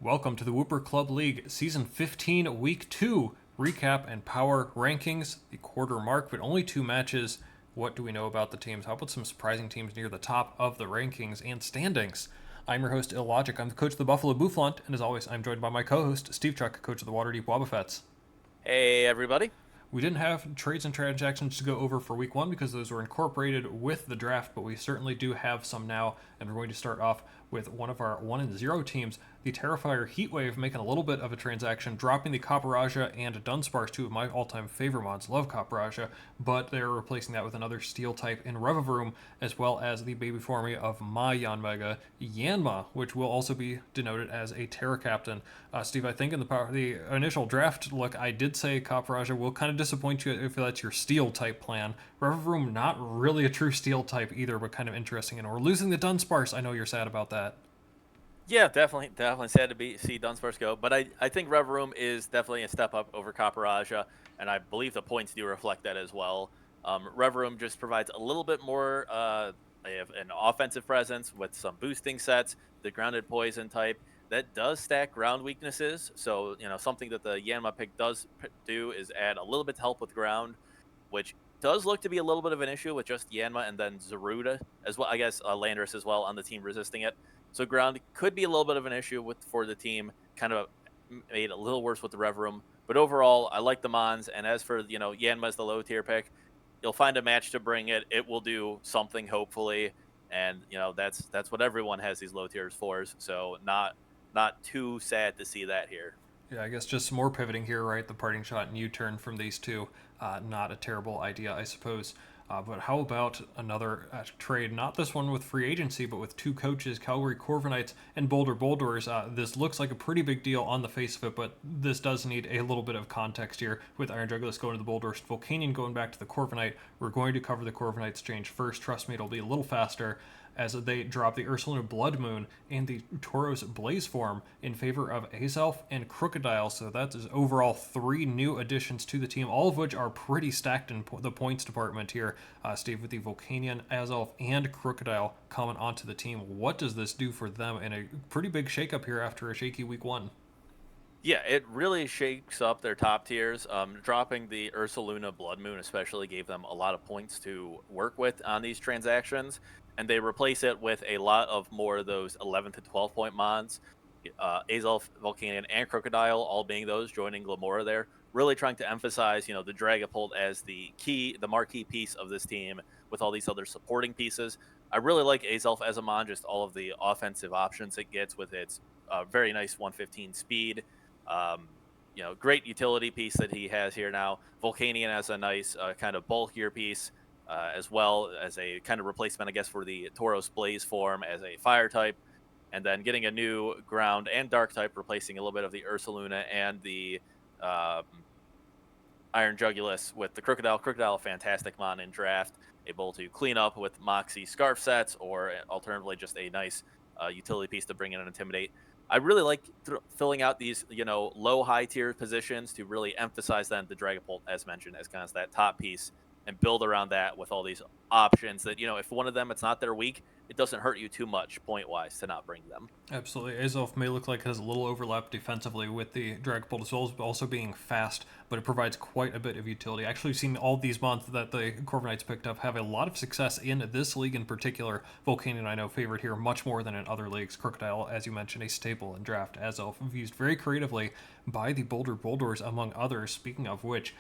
Welcome to the Wooper Club League Season 15, Week 2 recap and power rankings. The quarter mark, but only 2 matches. What do we know about the teams? How about some surprising teams near the top of the rankings and standings? I'm your host, IllLogic. I'm the coach of the Buffalo Bouffalant, and as always, I'm joined by my co-host, SteveChuck, coach of the Waterdeep Wobbuffets. Hey, everybody. We didn't have trades and transactions to go over for week 1 because those were incorporated with the draft, but we certainly do have some now, and we're going to start off with one of our 1-0 teams, the Terrifier Heatwave, making a little bit of a transaction, dropping the Copperaja and Dunsparce, two of my all-time favorite mods. Love Copperaja, but they're replacing that with another steel type in Revavroom, as well as the baby form of my Yanmega, Yanma, which will also be denoted as a Terra Captain. Steve, I think in the initial draft look, I did say Copperaja will kind of disappoint you if that's your steel type plan. Revavroom, not really a true steel type either, but kind of interesting. And we're losing the Dunsparce. I know you're sad about that. Yeah, definitely sad to see Dunsparce go, but I think Rev Room is definitely a step up over Copperaja, and I believe the points do reflect that as well. Rev Room just provides a little bit more of an offensive presence with some boosting sets, the grounded poison type that does stack ground weaknesses. So something that the Yanma pick does do is add a little bit to help with ground, which does look to be a little bit of an issue with just Yanma and then Zaruda as well. I guess Landorus as well on the team resisting it. So ground could be a little bit of an issue for the team. Kind of made a little worse with the Rev Room, but overall, I like the Mons. And as for Yanma's the low tier pick, you'll find a match to bring it. It will do something hopefully, and that's what everyone has these low tiers for. So not too sad to see that here. Yeah, I guess just some more pivoting here, right? The parting shot and U-turn from these two. Not a terrible idea, I suppose. But how about another trade? Not this one with free agency, but with two coaches, Calgary Corviknights and Boulder Boulders. This looks like a pretty big deal on the face of it, but this does need a little bit of context here. With Iron Jugulis going to the Boulders, Volcanion going back to the Corviknight. We're going to cover the Corviknights change first. Trust me, it'll be a little faster as they drop the Ursaluna Blood Moon and the Tauros Blaze form in favor of Azelf and Crocodile. So that is overall 3 new additions to the team, all of which are pretty stacked in the points department here. Steve, with the Volcanion, Azelf, and Crocodile coming onto the team, what does this do for them in a pretty big shakeup here after a shaky week 1? Yeah, it really shakes up their top tiers. Dropping the Ursaluna Blood Moon especially gave them a lot of points to work with on these transactions, and they replace it with a lot of more of those 11 to 12 point mods. Azelf, Volcanion, and Crocodile all being those, joining Glamora there. Really trying to emphasize, the Dragapult as the marquee piece of this team with all these other supporting pieces. I really like Azelf as a mod, just all of the offensive options it gets with its very nice 115 speed. Um, great utility piece that he has here now. Volcanion as a nice kind of bulkier piece, as well as a kind of replacement, I guess, for the Tauros Blaze form as a fire type. And then getting a new ground and dark type, replacing a little bit of the Ursaluna and the um, Iron Jugulis with the Crocodile. Crocodile, fantastic mon in draft, able to clean up with Moxie Scarf sets, or alternatively just a nice utility piece to bring in and intimidate. I really like filling out these, low high tier positions to really emphasize then the Dragapult, as mentioned, as kind of that top piece, and build around that with all these options that, if one of them it's not their week, it doesn't hurt you too much point wise to not bring them. Absolutely. Azelf may look like it has a little overlap defensively with the Dragapult as well as also being fast, but it provides quite a bit of utility. Actually, we've seen all these months that the Corviknights picked up have a lot of success in this league in particular. Volcanion, I know, favored here much more than in other leagues. Crocodile, as you mentioned, a staple in draft. Azelf, used very creatively by the Boulder Boulders, among others. Speaking of which,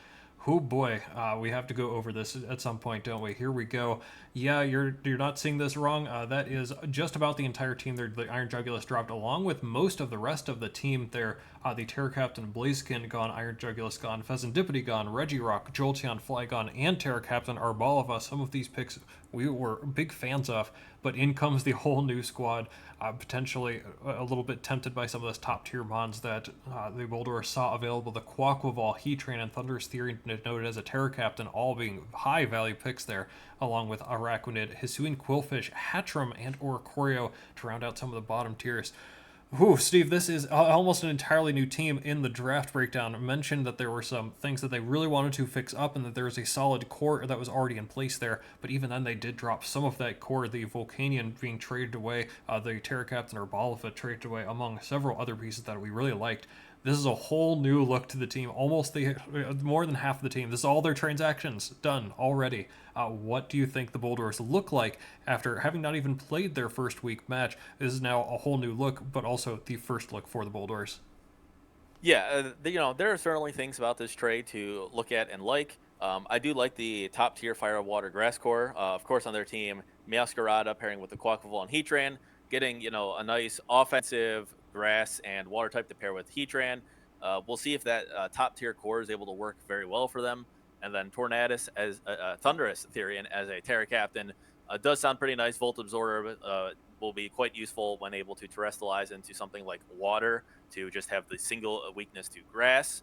oh boy, we have to go over this at some point, don't we? Here we go. Yeah, you're not seeing this wrong. That is just about the entire team. The Iron Jugulis dropped along with most of the rest of the team there. The Terra Captain Blaziken gone, Iron Jugulis gone, Pheasantipity gone, Regirock, Jolteon, Flygon, and Terra Captain Arbalava. Some of these picks we were big fans of, but in comes the whole new squad. Potentially a little bit tempted by some of those top tier mons that the Boulder saw available. The Quaquaval, Heatran, and Thunderous Theory noted as a Terra Captain, all being high value picks there, along with Araquanid, Hisuian Quillfish, Hatchram, and Oricorio to round out some of the bottom tiers. Ooh, Steve, this is almost an entirely new team in the draft breakdown. I mentioned that there were some things that they really wanted to fix up and that there was a solid core that was already in place there. But even then, they did drop some of that core, the Volcanion being traded away, the Terra Captain or Bouffalant traded away, among several other pieces that we really liked. This is a whole new look to the team. Almost the more than half of the team. This is all their transactions done already. What do you think the Boulders look like after having not even played their first week match? This is now a whole new look, but also the first look for the Boulders. Yeah, there are certainly things about this trade to look at and like. I do like the top tier fire, water, grass core. Of course, on their team, Meowscarada pairing with the Quaquaval and Heatran, getting a nice offensive grass and water type to pair with Heatran. We'll see if that top tier core is able to work very well for them. And then Tornadus as Thunderous Therian as a Terra Captain does sound pretty nice. Volt Absorber will be quite useful when able to terrestrialize into something like water to just have the single weakness to grass,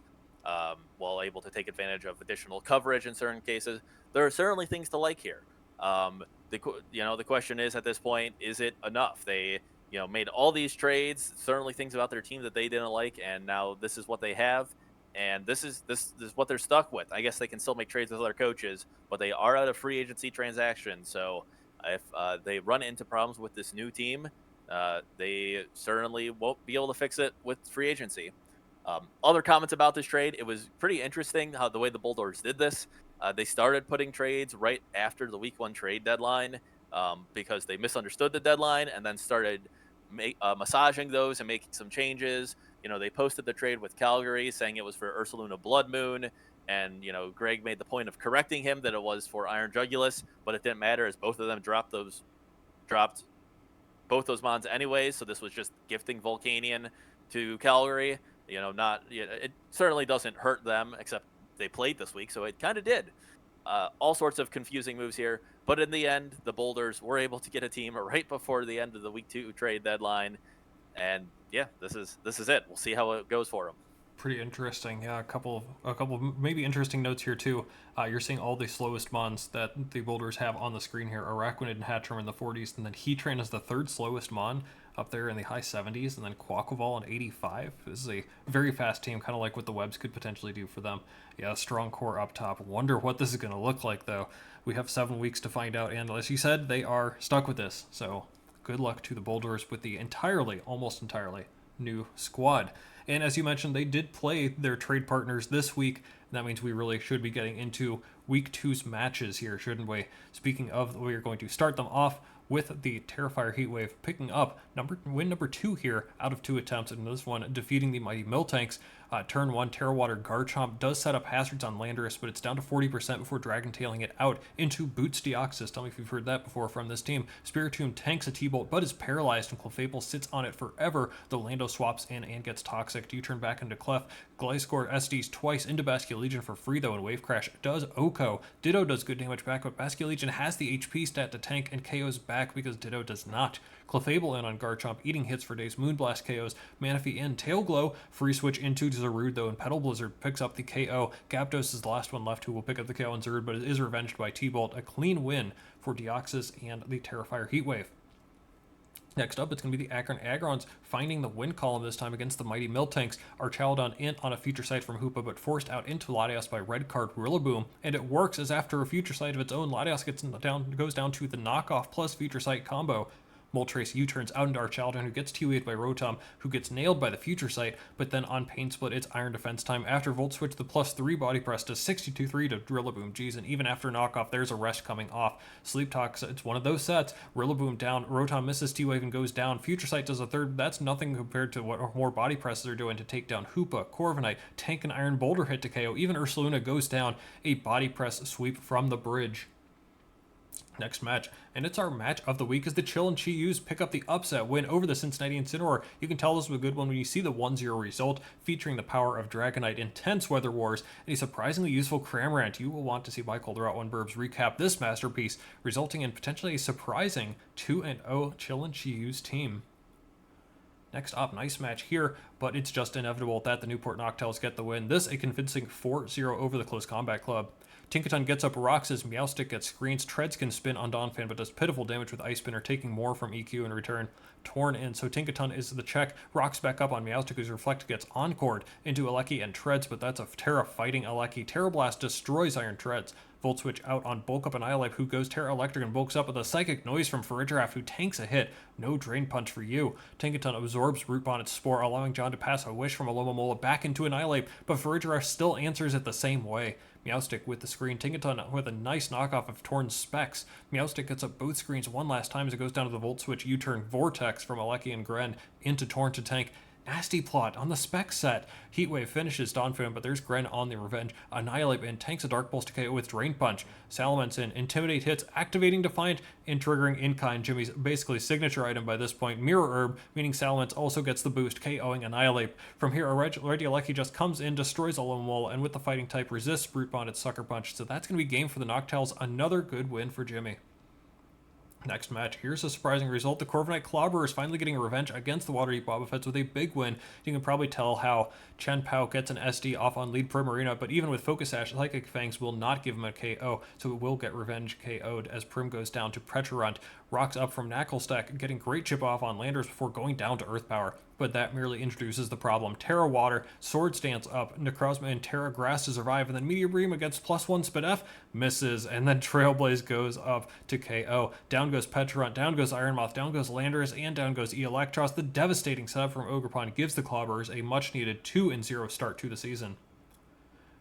while able to take advantage of additional coverage in certain cases. There are certainly things to like here. The question is at this point, is it enough? They made all these trades, certainly things about their team that they didn't like, and now this is what they have. And this is what they're stuck with. I guess they can still make trades with other coaches, but they are out of free agency transactions. So if they run into problems with this new team, they certainly won't be able to fix it with free agency. Other comments about this trade, it was pretty interesting how the way the Bulldogs did this. They started putting trades right after the week 1 trade deadline, because they misunderstood the deadline and then started massaging those and making some changes. They posted the trade with Calgary saying it was for Ursaluna Blood Moon. And, Greg made the point of correcting him that it was for Iron Jugulus, but it didn't matter as both of them dropped both those mons anyways. So this was just gifting Volcanion to Calgary. It certainly doesn't hurt them, except they played this week, so it kind of did. All sorts of confusing moves here, but in the end, the Boulders were able to get a team right before the end of the week 2 trade deadline, and yeah, this is it. We'll see how it goes for them. Pretty interesting. Yeah, a couple maybe interesting notes here too. You're seeing all the slowest mons that the Boulders have on the screen here. Araquanid and Hatterm in the 40s, and then Heatran is the third slowest mon up there in the high 70s, and then Quaquaval in 85. This is a very fast team, kind of like what the Webs could potentially do for them. Yeah, strong core up top. Wonder what this is going to look like though. We have 7 weeks to find out, and as you said, they are stuck with this. So good luck to the Boulders with the almost entirely new squad. And as you mentioned, they did play their trade partners this week. That means we really should be getting into week 2's matches here, shouldn't we? Speaking of, we are going to start them off with the Terrifier Heatwave picking up win number 2 here out of 2 attempts, and this one defeating the Mighty Miltanks. Turn 1, Terrawater Garchomp does set up hazards on Landorus, but it's down to 40% before Dragon Tailing it out into Boots Deoxys. Tell me if you've heard that before from this team. Spiritomb tanks a T-Bolt, but is paralyzed, and Clefable sits on it forever. The Lando swaps in and gets Toxic. Do you turn back into Clef? Gliscor SDs twice into Basculegion for free, though, and Wave Crash does Oko. Ditto does good damage back, but Basculegion has the HP stat to tank and KOs back because Ditto does not. Clefable in on Garchomp, eating hits for days. Moonblast KOs. Manaphy in. Tail Glow. Free switch into Zarude, though, and Petal Blizzard picks up the KO. Gyarados is the last one left who will pick up the KO on Zarude, but it is revenged by T-Bolt. A clean win for Deoxys and the Terrifier Heatwave. Next up, it's going to be the Akron Agrons finding the win column this time against the Mighty Miltanks. Archaludon in on a future sight from Hoopa, but forced out into Latias by red card Rillaboom. And it works, as after a future sight of its own, Latias goes down to the knockoff plus future sight combo. Moltres U-turns out into Archaludon, who gets T-Waved by Rotom, who gets nailed by the Future Sight, but then on Pain Split, it's Iron Defense time. After Volt Switch, the +3 Body Press does 62-3 to Rillaboom. Geez, and even after knockoff, there's a rest coming off. Sleep Talk, it's one of those sets. Rillaboom down, Rotom misses T-Wave and goes down. Future Sight does a third. That's nothing compared to what more Body Presses are doing to take down Hoopa, Corviknight, tank an Iron Boulder hit to KO. Even Ursaluna goes down. A Body Press sweep from the bridge. Next match, and it's our match of the week, as the Chill and Chi-Yus pick up the upset win over the Cincinnati Incineroar. You can tell this was a good one when you see the 1-0 result, featuring the power of Dragonite, intense Weather Wars, and a surprisingly useful Cramorant. You will want to see Michael the Route 1 Burbs recap this masterpiece, resulting in potentially a surprising 2-0 Chill and Chi-Yus team. Next up, nice match here, but it's just inevitable that the Newport Noctows get the win. This a convincing 4-0 over the Close Combat Club. Tinkaton gets up rocks as Meowstick gets screens. Treads can spin on Donphan, but does pitiful damage with Ice Spinner, taking more from EQ in return. Torn in, so Tinkaton is the check. Rocks back up on Meowstick, whose Reflect gets encored into Alecki and Treads, but that's a Terra fighting Alecki. Terra Blast destroys Iron Treads. Volt Switch out on Bulk Up and Annihilate, who goes Terra Electric and bulks up with a Psychic Noise from Farigiraf, who tanks a hit. No Drain Punch for you. Tinkaton absorbs Root Bonnet's Spore, allowing John to pass a Wish from Alomomola back into Annihilate, but Farigiraf still answers it the same way. Meowstick with the screen. Tinkaton with a nice knockoff of Torn's Specs. Meowstick gets up both screens one last time as it goes down to the Volt Switch U-turn Vortex from Alecki and Gren into Torn to tank. Nasty plot on the spec set. Heatwave finishes Donphan, but there's Gren on the revenge. Annihilate and tanks a Dark Pulse to KO with Drain Punch. Salamence in, Intimidate hits, activating Defiant, and triggering In-Kind, Jimmy's basically signature item by this point. Mirror Herb, meaning Salamence also gets the boost, KOing Annihilate. From here, already Alecki just comes in, destroys Alomomola, and with the fighting type resists Brute Bonded Sucker Punch. So that's going to be game for the Noctows. Another good win for Jimmy. Next match, here's a surprising result. The Corviknight Clobberers finally getting revenge against the Waterdeep Wobbuffets with a big win. You can probably tell how Chen Pao gets an SD off on lead Primarina, but even with Focus Sash, Psychic Fangs will not give him a KO, so it will get revenge KO'd as Prim goes down to Precharunt. Rocks up from Knucklestack, getting great chip off on Landers before going down to Earth Power, but that merely introduces the problem. Terra Water, Swords Dance up, Necrozma and Terra Grass to survive, and then Meteor Beam against +1 Spadef misses, and then Trailblaze goes up to KO. Down goes Petrarunt, down goes Ironmoth, down goes Landers, and down goes Electros. The devastating setup from Ogerpon gives the Clobberers a much-needed 2-0 start to the season.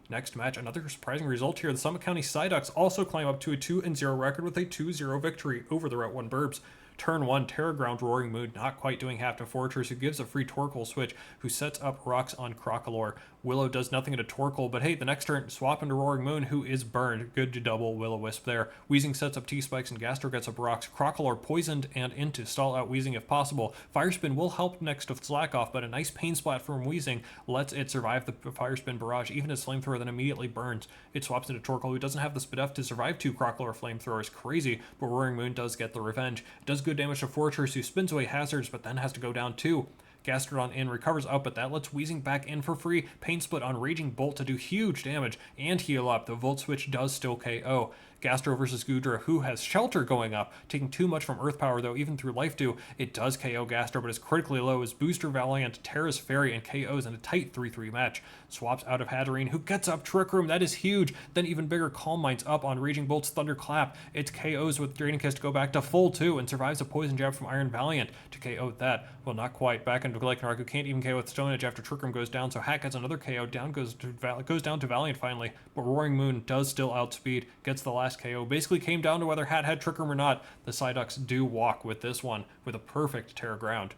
Next match, another surprising result here. The Summit County Psyducks also climb up to a 2-0 record with a 2-0 victory over the Route 1 Burbs. Turn 1, Terra Ground Roaring Moon, not quite doing half to Fortress, who gives a free Torkoal switch, who sets up rocks on Crocolore. Willow does nothing into Torkoal, but hey, the next turn, swap into Roaring Moon, who is burned. Good to double Will-O-Wisp there. Weezing sets up T-Spikes, and Gastro gets up rocks. Crocolore poisoned and into stall out Weezing if possible. Fire Spin will help next to Slack Off, but a nice Pain Splat from Weezing lets it survive the Fire Spin barrage, even as Flamethrower then immediately burns. It swaps into Torkoal, who doesn't have the Spadef to survive 2 Crocolore Flamethrowers. Crazy, but Roaring Moon does get the revenge. It does good damage to Fortress, who spins away hazards, but then has to go down 2. Gastrodon in, recovers up, but that lets Weezing back in for free. Pain Split on Raging Bolt to do huge damage and heal up. The Volt Switch does still KO. Gastro versus Goodra, who has Shelter going up, taking too much from Earth Power, though even through Life Dew, it does KO Gastro, but is critically low as Booster Valiant, Terra's Fairy, and KOs in a tight 3-3 match. Swaps out of Hatterene, who gets up Trick Room, that is huge. Then even bigger Calm Minds up on Raging Bolt's Thunderclap. It's KOs with Draining Kiss to go back to full 2, and survives a Poison Jab from Iron Valiant to KO that. Well, not quite. Back into Glycanark, who can't even KO with Stone Edge after Trick Room goes down, so Hat gets another KO. Down goes down to Valiant finally, but Roaring Moon does still outspeed, gets the last KO. Basically came down to whether Hat had Trick Room or not. The Psyducks do walk with this one, with a perfect Terra Ground.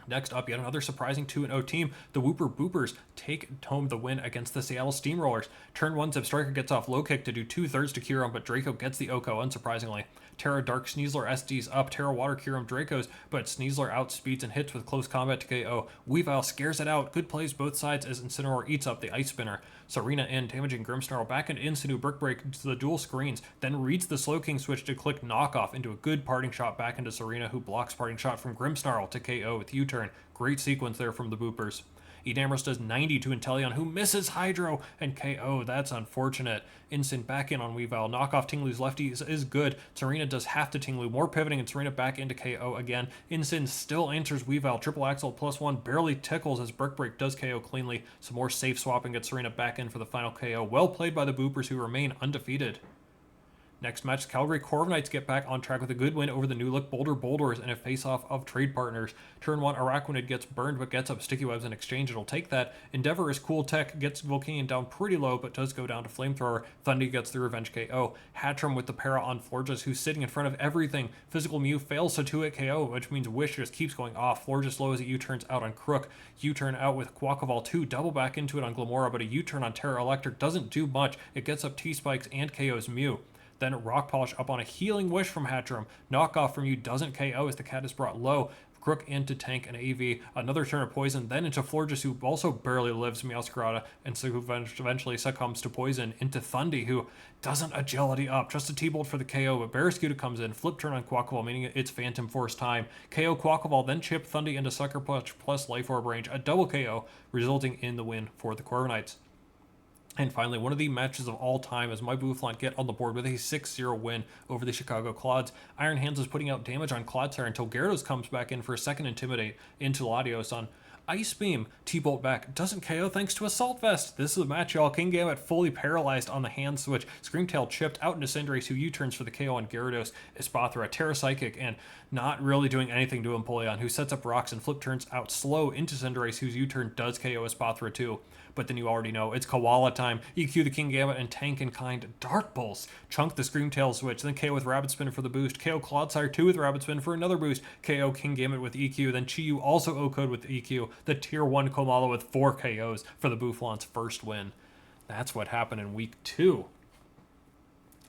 Next up, yet another surprising 2-0 team. The Wooper Boopers take home the win against the Seattle Steamrollers. Turn 1, Zipstriker gets off low kick to do 2/3 to Kyurem, but Draco gets the Oko, unsurprisingly. Terra Dark Sneasler SDs up, Terra Water Kyurem Dracos, but Sneasler outspeeds and hits with close combat to KO. Weavile scares it out. Good plays both sides as Incineroar eats up the Ice Spinner. Serena in, damaging Grimmsnarl back into Insinu Brick Break to the dual screens, then reads the Slowking switch to click Knockoff into a good parting shot back into Serena, who blocks parting shot from Grimmsnarl to KO with U-turn. Great sequence there from the Boopers. Edamorous does 90 to Inteleon, who misses Hydro, and KO. That's unfortunate. Incin back in on Weavile. Knockoff Tinglu's lefties is good. Serena does half to Tinglu. More pivoting, and Serena back into KO again. Incin still answers Weavile. Triple Axle +1 barely tickles as Brick Break does KO cleanly. Some more safe swapping gets Serena back in for the final KO. Well played by the Boopers, who remain undefeated. Next match, Calgary Corviknights get back on track with a good win over the New Look Boulder Boulders and a face-off of trade partners. Turn 1, Araquanid gets burned but gets up Sticky Webs in exchange. It'll take that. Endeavor is cool tech, gets Volcanion down pretty low but does go down to Flamethrower. Thundy gets the revenge KO. Hatchram with the para on Florges, who's sitting in front of everything. Physical Mew fails to 2-hit KO, which means Wish just keeps going off. Florges low as it U-turns out on Crook. U-turn out with Quaquaval 2, double back into it on Glamora, but a U-turn on Terra Electric doesn't do much. It gets up T-Spikes and KOs Mew. Then Rock Polish up on a Healing Wish from Hatchram. Knockoff from you doesn't KO as the cat is brought low. Crook into Tank and AV, another turn of poison, then into Florges, who also barely lives Meowscarada, and so eventually succumbs to poison, into Thundy, who doesn't agility up, just a T-Bolt for the KO, but Barraskewda comes in, flip turn on Quaquaval, meaning it's Phantom Force time. KO Quaquaval, then chip Thundy into Sucker Punch plus Life Orb range, a double KO, resulting in the win for the Corviknights. And finally, one of the matches of all time as my Bouffalant get on the board with a 6-0 win over the Chicago Clods. Iron Hands is putting out damage on Clodsire until Gyarados comes back in for a second Intimidate into Latios on Ice Beam. T-Bolt back, doesn't KO thanks to Assault Vest. This is a match, y'all. Kingambit fully paralyzed on the hand switch. Screamtail chipped out into Cinderace, who U-turns for the KO on Gyarados. Espathra, Terra Psychic, and not really doing anything to Empoleon, who sets up rocks and flip turns out slow into Cinderace, whose U-turn does KO Espathra too. But then you already know it's Koala time. EQ the Kingambit and Tank and Kind Dark Pulse. Chunk the Screamtail switch, then KO with Rabbit Spin for the boost. KO Clodsire 2 with Rabbit Spin for another boost. KO Kingambit with EQ, then Chi-Yus also O-code with EQ. The tier 1 Komala with 4 KOs for the Bouffalant's first win. That's what happened in week 2.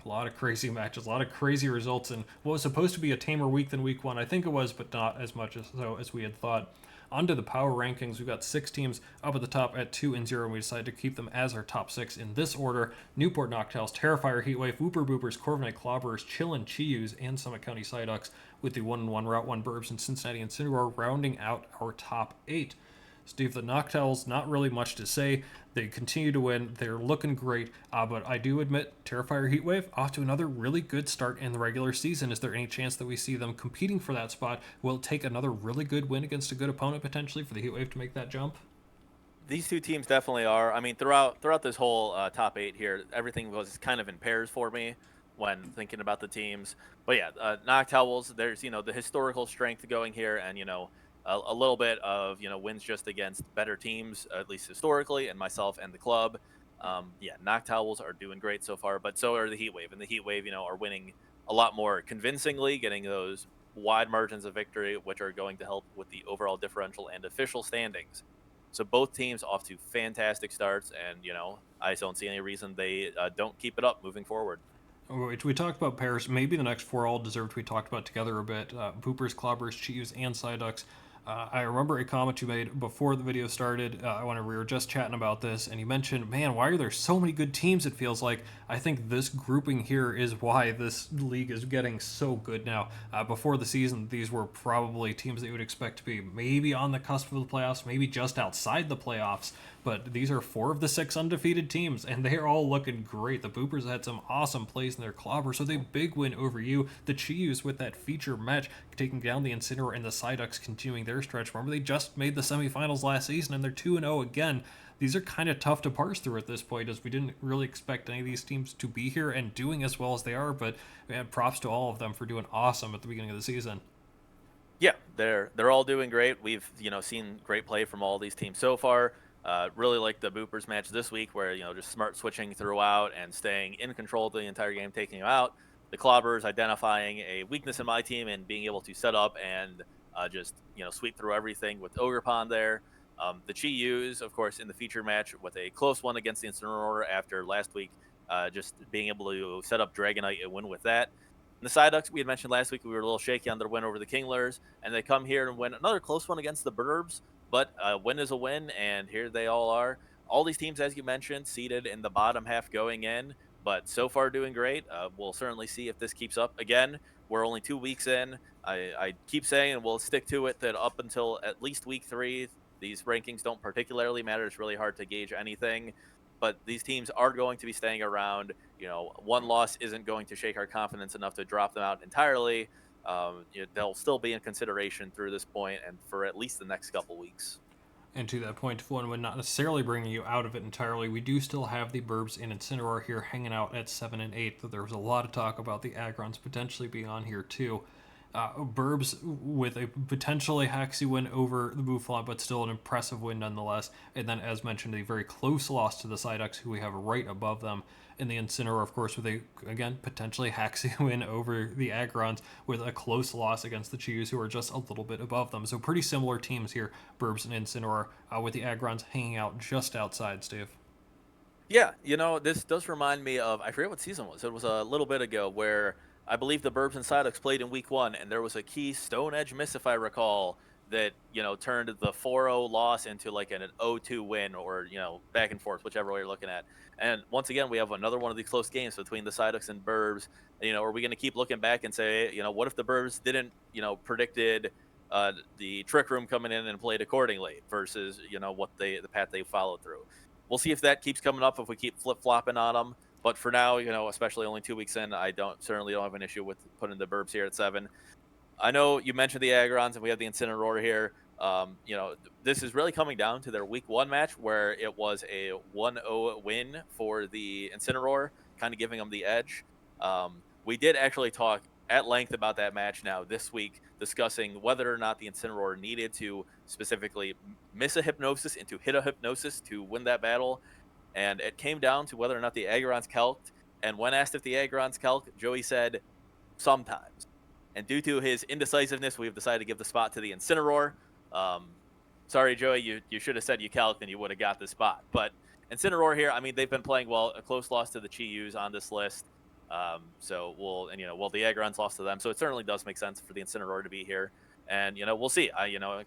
A lot of crazy matches, a lot of crazy results in what was supposed to be a tamer week than week 1. I think it was, but not as much as we had thought. Onto the power rankings, we've got 6 teams up at the top at 2 and 0, and we decided to keep them as our top 6 in this order. Newport Noctows, Terrifier, Heatwave, Wooper Boopers, Corviknight Clobberers, Chillin', Chi-Yus, and Summit County Psyducks, with the 1-1 Route 1 Burbs and Cincinnati Incineroar rounding out our top 8. Steve, the Noctowls, not really much to say. They continue to win. They're looking great. But I do admit, Terrifier Heatwave off to another really good start in the regular season. Is there any chance that we see them competing for that spot? Will it take another really good win against a good opponent potentially for the Heatwave to make that jump? These two teams definitely are. I mean, throughout this whole top 8 here, everything was kind of in pairs for me when thinking about the teams. But yeah, Noctowls, there's the historical strength going here, and a little bit of wins just against better teams, at least historically, and myself and the club. Yeah, Noctowls are doing great so far, but so are the Heatwave, and the Heatwave are winning a lot more convincingly, getting those wide margins of victory, which are going to help with the overall differential and official standings. So both teams off to fantastic starts, and I don't see any reason they don't keep it up moving forward. We talked about pairs. Maybe the next 4 all deserved to be talked about together a bit. Boopers, Clobbers, Chi-Yus, and Psyducks. I remember a comment you made before the video started when we were just chatting about this, and you mentioned, man, why are there so many good teams, it feels like. I think this grouping here is why this league is getting so good now. Before the season, these were probably teams that you would expect to be maybe on the cusp of the playoffs, maybe just outside the playoffs. But these are 4 of the 6 undefeated teams, and they're all looking great. The Boopers had some awesome plays in their Clobbers with a big win over you. The Chi-Yus with that feature match, taking down the Incineroar, and the Psyducks continuing their stretch. Remember, they just made the semifinals last season, and they're 2-0 again. These are kind of tough to parse through at this point, as we didn't really expect any of these teams to be here and doing as well as they are, but man, props to all of them for doing awesome at the beginning of the season. Yeah, they're all doing great. We've seen great play from all these teams so far. Really like the Boopers match this week, where just smart switching throughout and staying in control of the entire game, taking them out. The Clobbers identifying a weakness in my team and being able to set up and just sweep through everything with Ogerpon there. The Chi-Yus, of course, in the feature match with a close one against the Incineroar after last week, just being able to set up Dragonite and win with that. And the Psyducks, we had mentioned last week, we were a little shaky on their win over the Kinglers, and they come here and win another close one against the Burbs, but a win is a win, and here they all are. All these teams, as you mentioned, seated in the bottom half going in, but so far doing great. We'll certainly see if this keeps up. Again, we're only 2 weeks in. I keep saying, and we'll stick to it, that up until at least week 3, these rankings don't particularly matter. It's really hard to gauge anything, but these teams are going to be staying around. One loss isn't going to shake our confidence enough to drop them out entirely. They'll still be in consideration through this point and for at least the next couple weeks. And to that point, if one would not necessarily bring you out of it entirely, we do still have the Burbs and Incineroar here hanging out at 7 and 8. There was a lot of talk about the Agrons potentially being on here too. Burbs with a potentially haxy win over the Bouffalant, but still an impressive win nonetheless. And then, as mentioned, a very close loss to the Psyducks, who we have right above them. And the Incineroar, of course, with a, again, potentially haxy win over the Agrons, with a close loss against the Chi-Yus, who are just a little bit above them. So pretty similar teams here, Burbs and Incineroar, with the Agrons hanging out just outside, Steve. Yeah, this does remind me of, I forget what season it was. It was a little bit ago where I believe the Burbs and Psyducks played in week 1, and there was a key Stone Edge miss, if I recall, that turned the 4-0 loss into like an 0-2 win, or back and forth, whichever way you're looking at. And once again, we have another one of these close games between the Psyducks and Burbs. Are we going to keep looking back and say, what if the Burbs didn't, predicted the Trick Room coming in and played accordingly versus what the path they followed through. We'll see if that keeps coming up, if we keep flip flopping on them. But for now, especially only 2 weeks in, I certainly don't have an issue with putting the Burbs here at 7. I know you mentioned the Agrons, and we have the Incineroar here. This is really coming down to their week 1 match, where it was a 1-0 win for the Incineroar, kind of giving them the edge. We did actually talk at length about that match now this week, discussing whether or not the Incineroar needed to specifically miss a Hypnosis and to hit a Hypnosis to win that battle. And it came down to whether or not the Agrons calced. And when asked if the Agrons calc, Joey said, sometimes. And due to his indecisiveness, we've decided to give the spot to the Incineroar. Sorry, Joey, you should have said you calced and you would have got the spot. But Incineroar here, I mean, they've been playing well. A close loss to the Chi-Yus on this list. The Agrons lost to them. So it certainly does make sense for the Incineroar to be here. And, we'll see.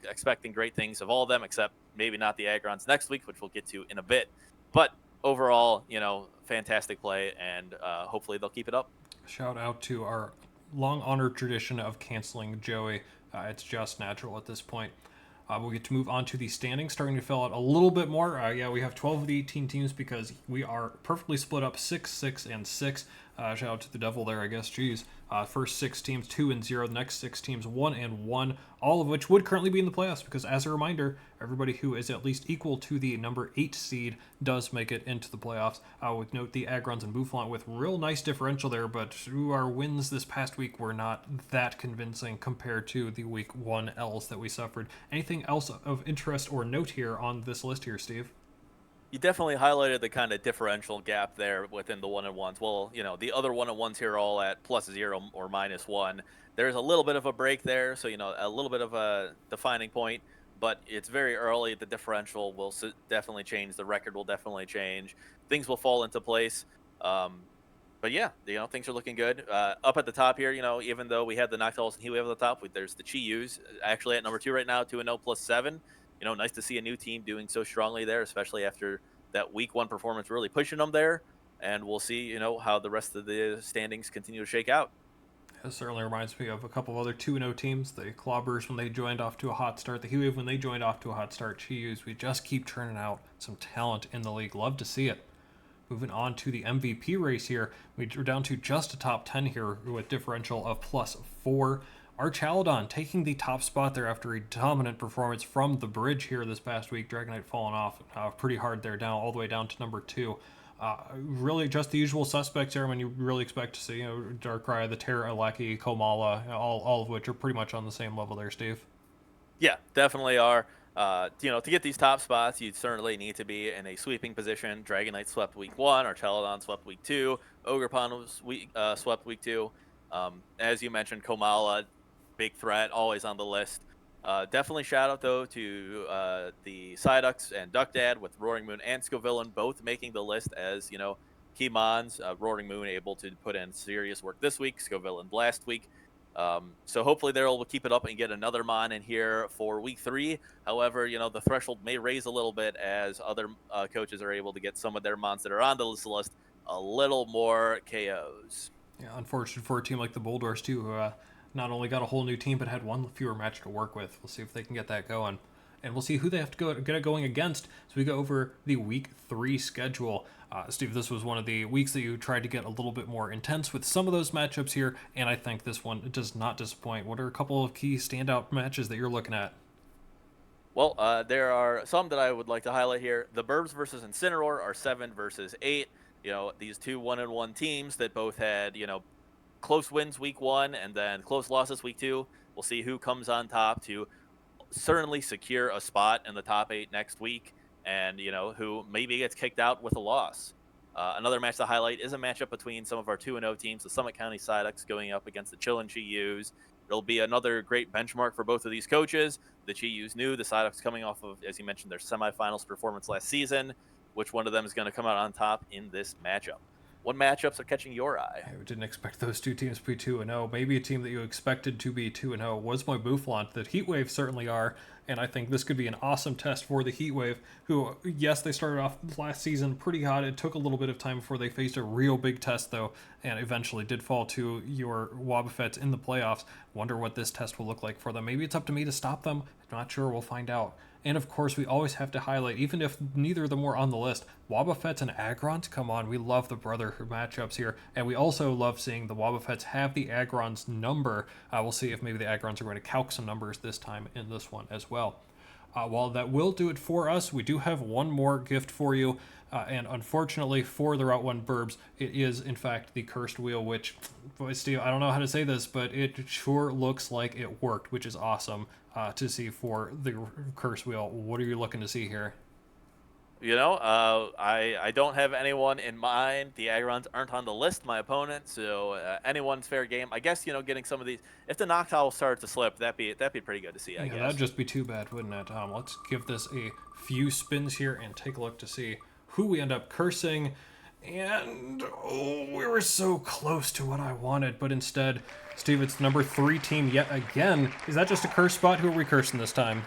Expecting great things of all of them, except maybe not the Agrons next week, which we'll get to in a bit. But overall, fantastic play, and hopefully they'll keep it up. Shout out to our long honored tradition of canceling Joey. It's just natural at this point. We'll get to move on to the standings, starting to fill out a little bit more. We have 12 of the 18 teams because we are perfectly split up 6, 6, and 6. Shout out to the devil there, I guess. Jeez. First 6 teams 2-0. The next 6 teams 1-1. All of which would currently be in the playoffs because, as a reminder, everybody who is at least equal to the number 8 seed does make it into the playoffs. With note the Agrons and Bouffalant with real nice differential there, but our wins this past week were not that convincing compared to the week 1 L's that we suffered. Anything else of interest or note here on this list here, Steve? You definitely highlighted the kind of differential gap there within the 1-1s. Well, the other 1-1s here are all at +0 or -1. There's a little bit of a break there, so a little bit of a defining point, but it's very early. The differential will definitely change. The record will definitely change. Things will fall into place. But yeah, things are looking good. Up at the top here, even though we had the Noctowls and Heatwave at the top, there's the Chi-Yus actually at number 2 right now, 2-0 +7. Nice to see a new team doing so strongly there, especially after that week 1 performance really pushing them there. And we'll see, how the rest of the standings continue to shake out. It certainly reminds me of a couple of other 2-0 teams. The Clobbers when they joined off to a hot start. The Heatwave when they joined off to a hot start. Chi-Yus, we just keep churning out some talent in the league. Love to see it. Moving on to the MVP race here. We're down to just a top 10 here with differential of +4. Archaladon taking the top spot there after a dominant performance from the bridge here this past week. Dragonite falling off pretty hard there, down all the way down to number 2. Really just the usual suspects there when you really expect to see, Darkrai, the Terra, Aleki, Komala, all of which are pretty much on the same level there, Steve. Yeah, definitely are. To get these top spots, you certainly need to be in a sweeping position. Dragonite swept week 1, Archaladon swept week 2, Ogerpon was swept week 2. As you mentioned, Komala, big threat, always on the list. Definitely shout out, though, to the Psyducks and Duck Dad with Roaring Moon and Scovillain both making the list as, key mons. Roaring Moon able to put in serious work this week, Scovillain last week. So hopefully they'll keep it up and get another mon in here for week 3. However, the threshold may raise a little bit as other coaches are able to get some of their mons that are on the list a little more KOs. Yeah, unfortunate for a team like the Boulders, too, who not only got a whole new team, but had one fewer match to work with. We'll see if they can get that going. And we'll see who they have to get it going against. So we go over the week 3 schedule. Steve, this was one of the weeks that you tried to get a little bit more intense with some of those matchups here, and I think this one does not disappoint. What are a couple of key standout matches that you're looking at? Well, there are some that I would like to highlight here. The Burbs versus Incineroar are 7 versus 8. These two 1-1 teams that both had, close wins week 1 and then close losses week 2. We'll see who comes on top to certainly secure a spot in the top 8 next week, and who maybe gets kicked out with a loss. Another match to highlight is a matchup between some of our 2-0 teams, the Summit County Psyducks going up against the Chillin' Chi-Yus. It'll be another great benchmark for both of these coaches. The Chi-Yus knew the Psyducks coming off of, as you mentioned, their semifinals performance last season. Which one of them is going to come out on top in this matchup? what matchups are catching your eye? I didn't expect those two teams to be 2-0. Maybe a team that you expected to be 2-0 was my Bouffalant. The Heatwave certainly are, and I think this could be an awesome test for the Heatwave, who, yes, they started off last season pretty hot. It took a little bit of time before they faced a real big test, though, and eventually did fall to your Wobbuffets in the playoffs. Wonder what this test will look like for them. Maybe it's up to me to stop them. I'm not sure. We'll find out. And of course, we always have to highlight, even if neither of them were on the list, Wobbuffets and Agrons. Come on, we love the brother matchups here. And we also love seeing the Wobbuffets have the Agrons number. We'll see if maybe the Agrons are going to calc some numbers this time in this one as well. While that will do it for us, we do have one more gift for you. And unfortunately for the Route 1 Burbs, it is in fact the Cursed Wheel, which, boy, Steve, I don't know how to say this, but it sure looks like it worked, which is awesome to see for the Cursed Wheel. What are you looking to see here? I don't have anyone in mind. The Agrons aren't on the list, my opponent, so anyone's fair game. I guess, getting some of these. If the Noctowl started to slip, that'd be pretty good to see, I Yeah, guess. that'd just be too bad, wouldn't it? Let's give this a few spins here and take a look to see who we end up cursing. And, oh, we were so close to what I wanted, but instead, Steve, it's the number 3 team yet again. Is that just a curse spot? Who are we cursing this time?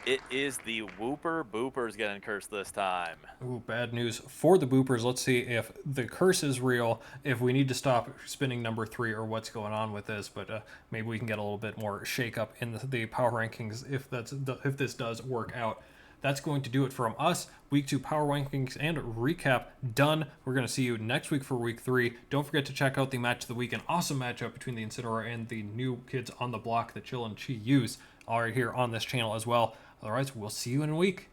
It is the Wooper. Booper's getting cursed this time. Ooh, bad news for the Boopers. Let's see if the curse is real, if we need to stop spinning number 3, or what's going on with this. But maybe we can get a little bit more shake up in the power rankings if this does work out. That's going to do it from us. Week 2 power rankings and recap done. We're going to see you next week for week 3. Don't forget to check out the match of the week, an awesome matchup between the Incineroar and the new kids on the block, the Chill and Chi-Yus, all right here on this channel as well. Otherwise, we'll see you in a week.